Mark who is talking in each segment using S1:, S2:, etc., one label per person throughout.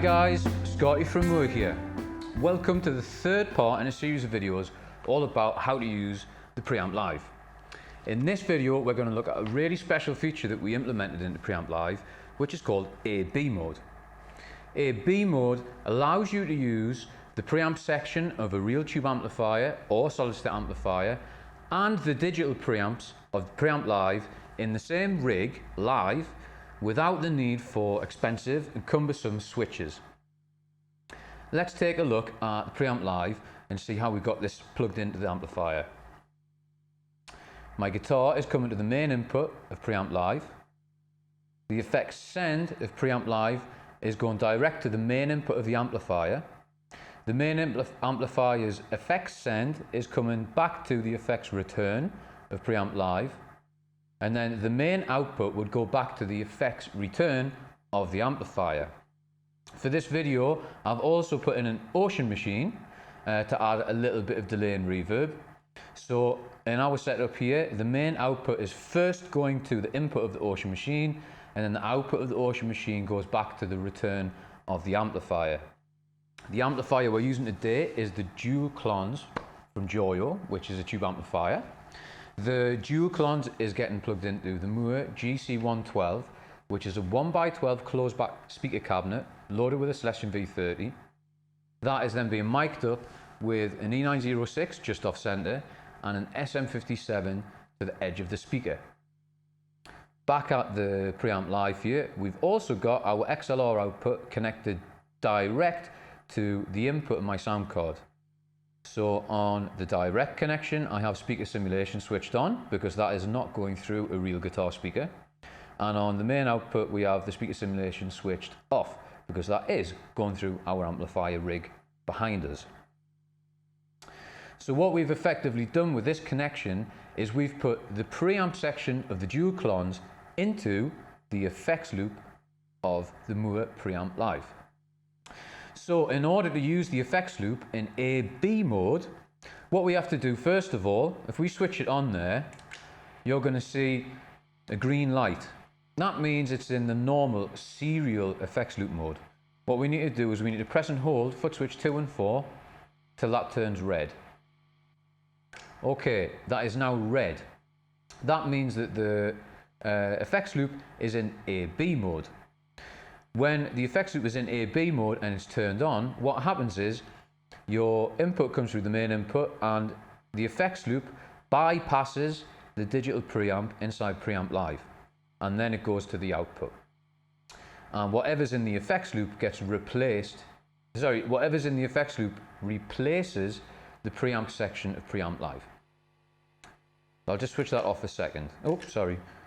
S1: guys, Scotty from MOOER here. Welcome to the third part in a series of videos all about how to use the Preamp Live. In this video we're going to look at a really special feature that we implemented into Preamp Live, which is called A/B mode. A/B mode allows you to use the preamp section of a real tube amplifier or solid state amplifier and the digital preamps of Preamp Live in the same rig live without the need for expensive and cumbersome switches. Let's take a look at the Preamp Live and see how we got this plugged into the amplifier. My guitar is coming to the main input of Preamp Live. The effects send of Preamp Live is going direct to the main input of the amplifier. The main amplifier's effects send is coming back to the effects return of Preamp Live. And then the main output would go back to the effects return of the amplifier. For this video, I've also put in an Ocean machine to add a little bit of delay and reverb. So in our setup here, the main output is first going to the input of the Ocean machine, and then the output of the Ocean machine goes back to the return of the amplifier. The amplifier we're using today is the Dual Clons from Joyo, which is a tube amplifier. The Dual Clons is getting plugged into the MOOER GC112, which is a 1x12 closed back speaker cabinet loaded with a Celestion V30. That is then being mic'd up with an E906 just off center and an SM57 to the edge of the speaker. Back at the Preamp Live here, we've also got our XLR output connected direct to the input of my sound card. So on the direct connection, I have speaker simulation switched on because that is not going through a real guitar speaker. And on the main output, we have the speaker simulation switched off because that is going through our amplifier rig behind us. So what we've effectively done with this connection is we've put the preamp section of the Dual Clons into the effects loop of the MOOER Preamp Live. So in order to use the effects loop in A/B mode, what we have to do first of all, if we switch it on there, you're going to see a green light. That means it's in the normal serial effects loop mode. What we need to do is we need to press and hold foot switch 2 and 4 till that turns red. Okay, that is now red. That means that the effects loop is in A/B mode. When the effects loop is in A/B mode and it's turned on, what happens is your input comes through the main input and the effects loop bypasses the digital preamp inside Preamp Live, and then it goes to the output. And whatever's in the effects loop gets replaced, whatever's in the effects loop replaces the preamp section of Preamp Live. I'll just switch that off a second.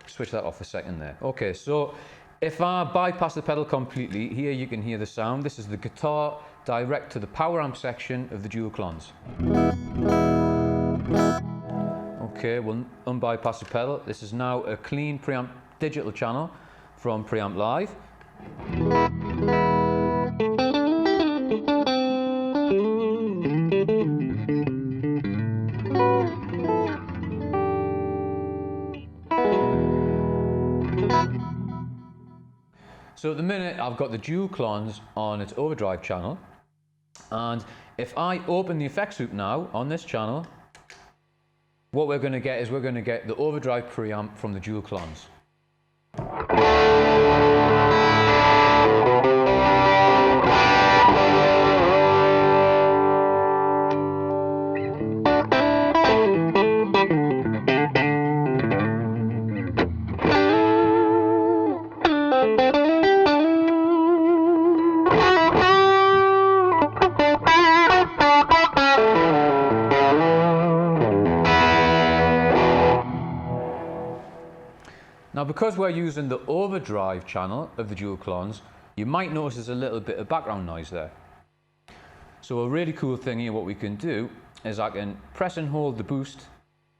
S1: Switch that off a second there. Okay, so if I bypass the pedal completely, here you can hear the sound. This is the guitar direct to the power amp section of the Dual Clons. Okay, we'll unbypass the pedal. This is now a clean preamp digital channel from Preamp Live. So at the minute I've got the Dual Clons on its overdrive channel, and if I open the effects loop now on this channel, what we're going to get is we're going to get the overdrive preamp from the Dual Clons. Now, because we're using the overdrive channel of the Dual Clons, you might notice there's a little bit of background noise there. So a really cool thing here, what we can do is I can press and hold the boost.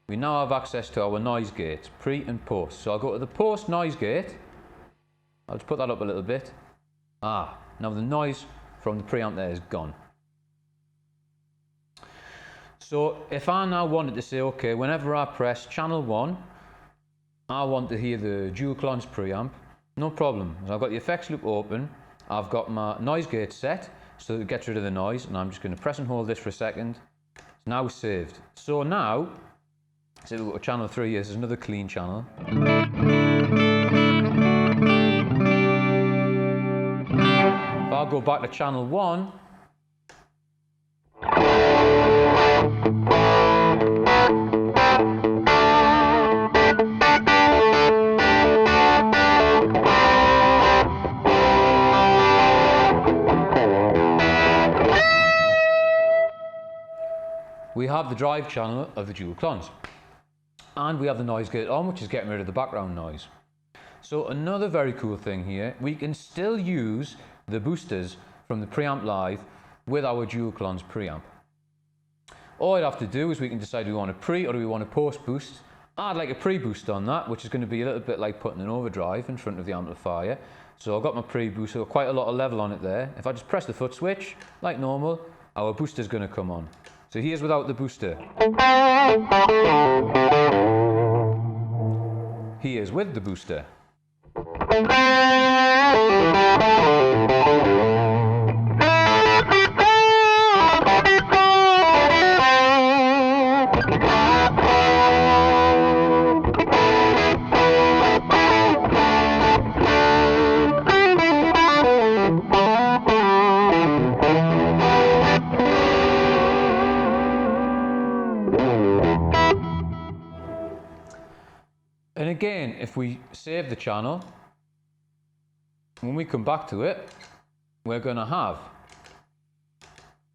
S1: We now have access to our noise gates, pre and post. So I'll go to the post noise gate. I'll just put that up a little bit. Now the noise from the preamp there is gone. So if I now wanted to say, okay, whenever I press channel 1, I want to hear the Dual Clons preamp, no problem. So I've got the effects loop open, I've got my noise gate set so it gets rid of the noise, and I'm just going to press and hold this for a second. It's now saved. So now, say we've got channel 3 here, this is another clean channel. If I go back to channel 1, we have the drive channel of the dual clones, and we have the noise gate on, which is getting rid of the background noise. So another very cool thing here, we can still use the boosters from the preamp live with our dual clones preamp. All I'd have to do is we can decide do we want a pre or do we want a post boost. I'd like a pre boost on that, which is going to be a little bit like putting an overdrive in front of the amplifier. So I've got my pre boost, so quite a lot of level on it there. If I just press the foot switch like normal, our booster is going to come on. So here's without the booster. Here's with the booster. And again, if we save the channel, when we come back to it, we're going to have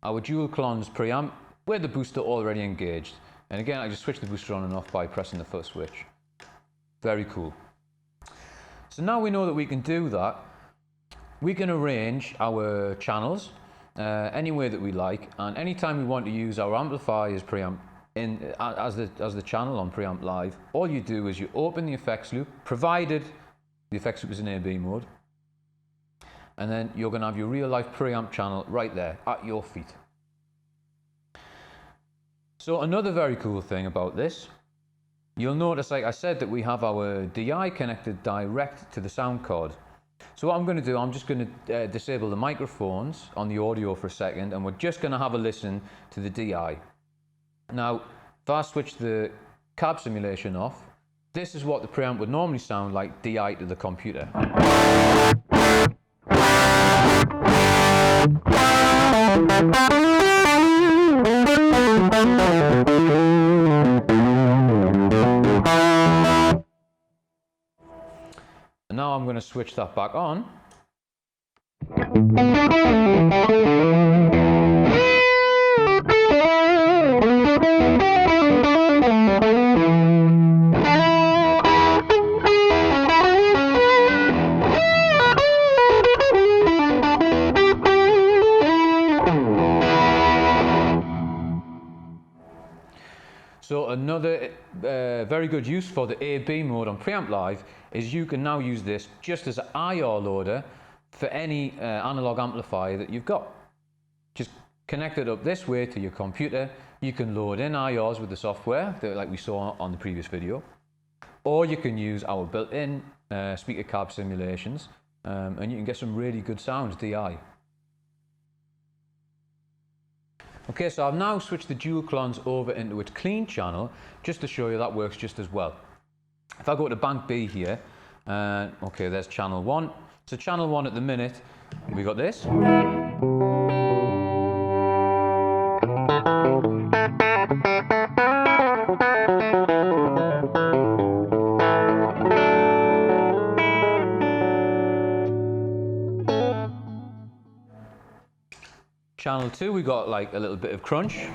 S1: our dual clones preamp with the booster already engaged. And again, I just switch the booster on and off by pressing the foot switch. Very cool. So now we know that we can do that. We can arrange our channels any way that we like, and anytime we want to use our amplifiers preamp as the channel on preamp live, all you do is you open the effects loop, provided the effects loop is in AB mode, and then you're going to have your real life preamp channel right there at your feet. So another very cool thing about this, you'll notice, like I said, that we have our DI connected direct to the sound card. So what I'm going to do, I'm just going to disable the microphones on the audio for a second, and we're just going to have a listen to the DI. Now, if I switch the cab simulation off, this is what the preamp would normally sound like DI to the computer. And now I'm going to switch that back on. So another very good use for the AB mode on preamp live is you can now use this just as an IR loader for any analog amplifier that you've got. Just connect it up this way to your computer. You can load in IRs with the software like we saw on the previous video, or you can use our built-in speaker cab simulations, and you can get some really good sounds DI. Okay, so I've now switched the dual clones over into its clean channel just to show you that works just as well. If I go to bank B here, okay, there's channel 1. So channel 1 at the minute, we got this. Channel 2, we got like a little bit of crunch.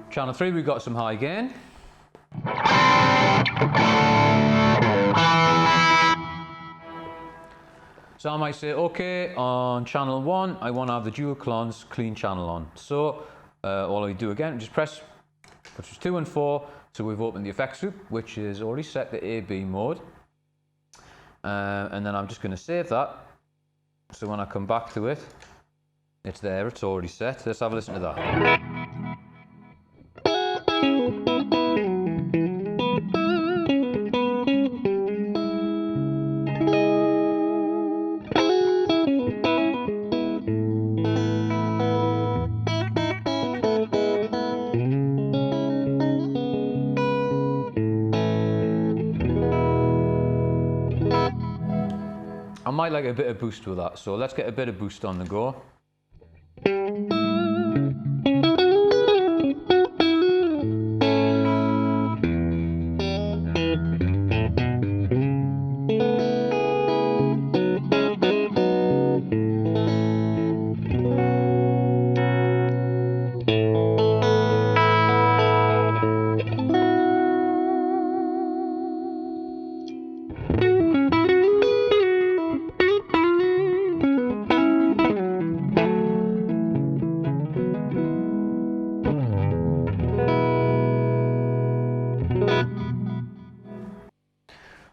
S1: Channel 3, we got some high gain. So I might say, okay, on channel 1, I want to have the dual clones clean channel on. So all I do again, just press buttons 2 and 4. So we've opened the effects loop, which is already set to AB mode. And then I'm just going to save that. So when I come back to it, it's there, it's already set. Let's have a listen to that. might like a bit of boost with that, so let's get a bit of boost on the go.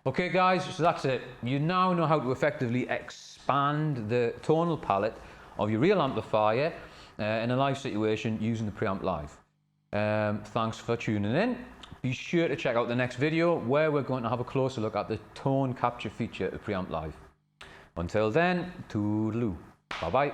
S1: Okay guys, so that's it. You now know how to effectively expand the tonal palette of your real amplifier in a live situation using the Preamp Live. Thanks for tuning in. Be sure to check out the next video where we're going to have a closer look at the tone capture feature of Preamp Live. Until then, toodaloo. Bye bye.